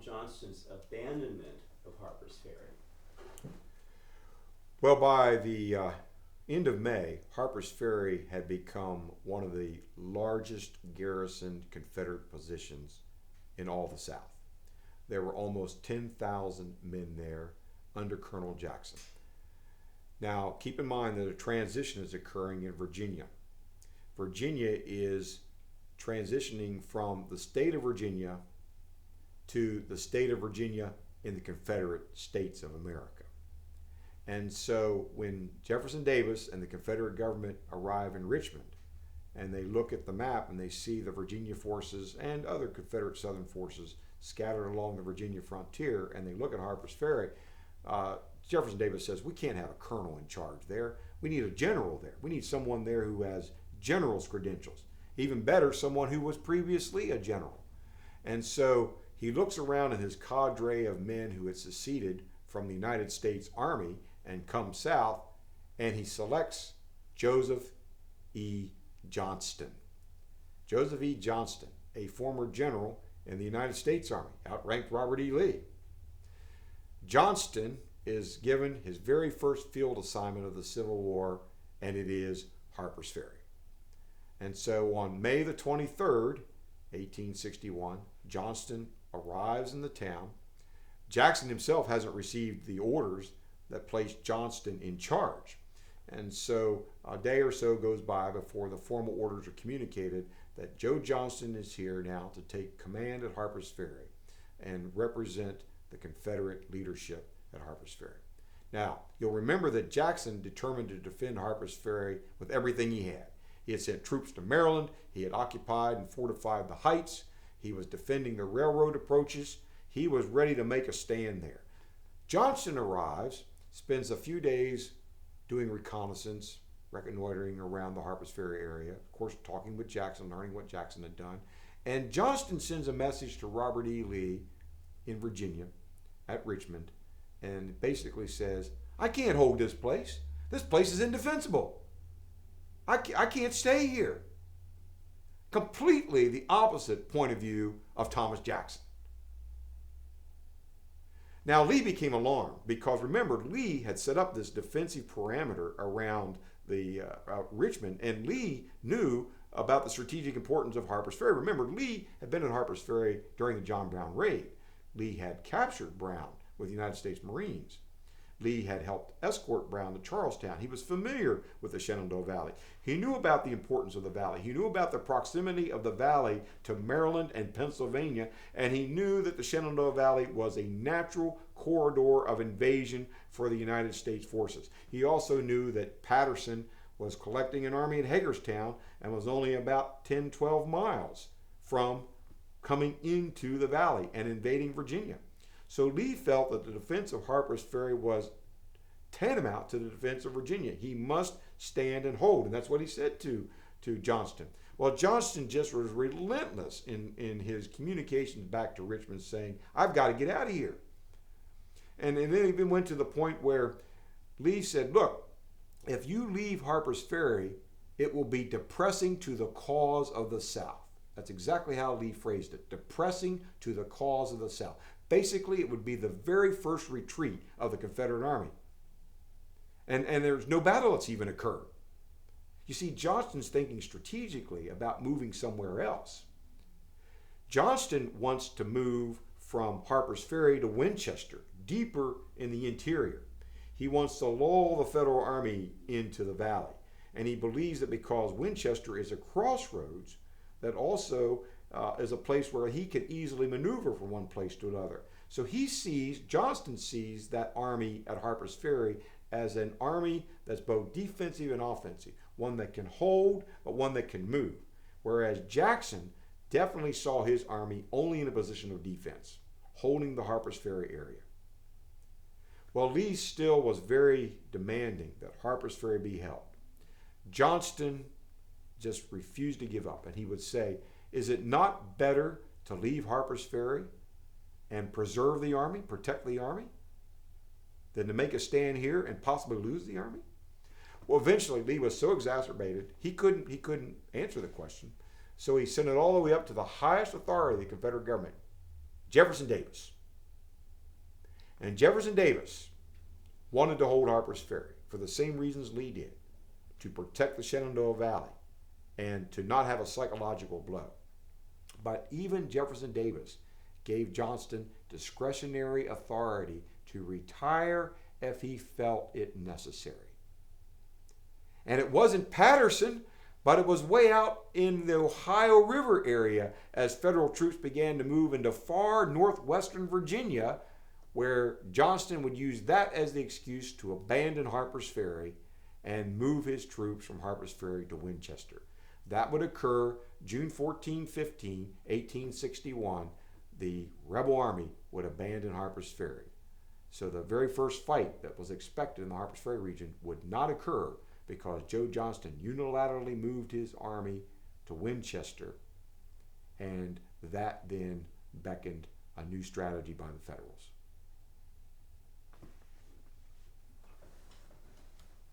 General Johnston's abandonment of Harper's Ferry? Well, by the end of May, Harper's Ferry had become one of the largest garrisoned Confederate positions in all the South. There were almost 10,000 men there under Colonel Jackson. Now, keep in mind that a transition is occurring in Virginia. Virginia is transitioning from the state of Virginia to the state of Virginia in the Confederate States of America. And so when Jefferson Davis and the Confederate government arrive in Richmond and they look at the map and they see the Virginia forces and other Confederate Southern forces scattered along the Virginia frontier, and they look at Harper's Ferry, Jefferson Davis says, we can't have a colonel in charge there. We need a general there. We need someone there who has general's credentials. Even better, someone who was previously a general. And so he looks around at his cadre of men who had seceded from the United States Army and come south, and he selects Joseph E. Johnston. Joseph E. Johnston, a former general in the United States Army, outranked Robert E. Lee. Johnston is given his very first field assignment of the Civil War, and it is Harper's Ferry. And so on May the 23rd, 1861, Johnston arrives in the town. Jackson himself hasn't received the orders that placed Johnston in charge. And so a day or so goes by before the formal orders are communicated that Joe Johnston is here now to take command at Harper's Ferry and represent the Confederate leadership at Harper's Ferry. Now, you'll remember that Jackson determined to defend Harper's Ferry with everything he had. He had sent troops to Maryland. He had occupied and fortified the heights. He was defending the railroad approaches. He was ready to make a stand there. Johnston arrives, spends a few days doing reconnaissance, reconnoitering around the Harper's Ferry area, of course talking with Jackson, learning what Jackson had done. And Johnston sends a message to Robert E. Lee in Virginia at Richmond and basically says, I can't hold this place. This place is indefensible. I can't stay here. Completely the opposite point of view of Thomas Jackson. Now, Lee became alarmed because, remember, Lee had set up this defensive parameter around the Richmond, and Lee knew about the strategic importance of Harper's Ferry. Remember, Lee had been at Harper's Ferry during the John Brown raid. Lee had captured Brown with the United States Marines. Lee had helped escort Brown to Charlestown. He was familiar with the Shenandoah Valley. He knew about the importance of the valley. He knew about the proximity of the valley to Maryland and Pennsylvania, and he knew that the Shenandoah Valley was a natural corridor of invasion for the United States forces. He also knew that Patterson was collecting an army at Hagerstown and was only about 10, 12 miles from coming into the valley and invading Virginia. So Lee felt that the defense of Harper's Ferry was tantamount to the defense of Virginia. He must stand and hold, and that's what he said to Johnston. Well, Johnston just was relentless in his communications back to Richmond, saying, I've got to get out of here. And then it even went to the point where Lee said, look, if you leave Harper's Ferry, it will be depressing to the cause of the South. That's exactly how Lee phrased it, depressing to the cause of the South. Basically, it would be the very first retreat of the Confederate Army. And there's no battle that's even occurred. You see, Johnston's thinking strategically about moving somewhere else. Johnston wants to move from Harper's Ferry to Winchester, deeper in the interior. He wants to lull the Federal Army into the valley. And he believes that because Winchester is a crossroads, that also is a place where he could easily maneuver from one place to another. So Johnston sees that army at Harper's Ferry as an army that's both defensive and offensive, one that can hold, but one that can move. Whereas Jackson definitely saw his army only in a position of defense, holding the Harper's Ferry area. Well, Lee still was very demanding that Harper's Ferry be held. Johnston just refused to give up, and he would say, is it not better to leave Harper's Ferry and preserve the army, protect the army, than to make a stand here and possibly lose the army? Well, eventually Lee was so exacerbated, he couldn't answer the question. So he sent it all the way up to the highest authority of the Confederate government, Jefferson Davis. And Jefferson Davis wanted to hold Harper's Ferry for the same reasons Lee did, to protect the Shenandoah Valley and to not have a psychological blow. But even Jefferson Davis gave Johnston discretionary authority to retire if he felt it necessary. And it wasn't Patterson, but it was way out in the Ohio River area as federal troops began to move into far northwestern Virginia, where Johnston would use that as the excuse to abandon Harper's Ferry and move his troops from Harper's Ferry to Winchester. That would occur June 14, 15, 1861. The rebel army would abandon Harper's Ferry. So the very first fight that was expected in the Harper's Ferry region would not occur because Joe Johnston unilaterally moved his army to Winchester, and that then beckoned a new strategy by the Federals.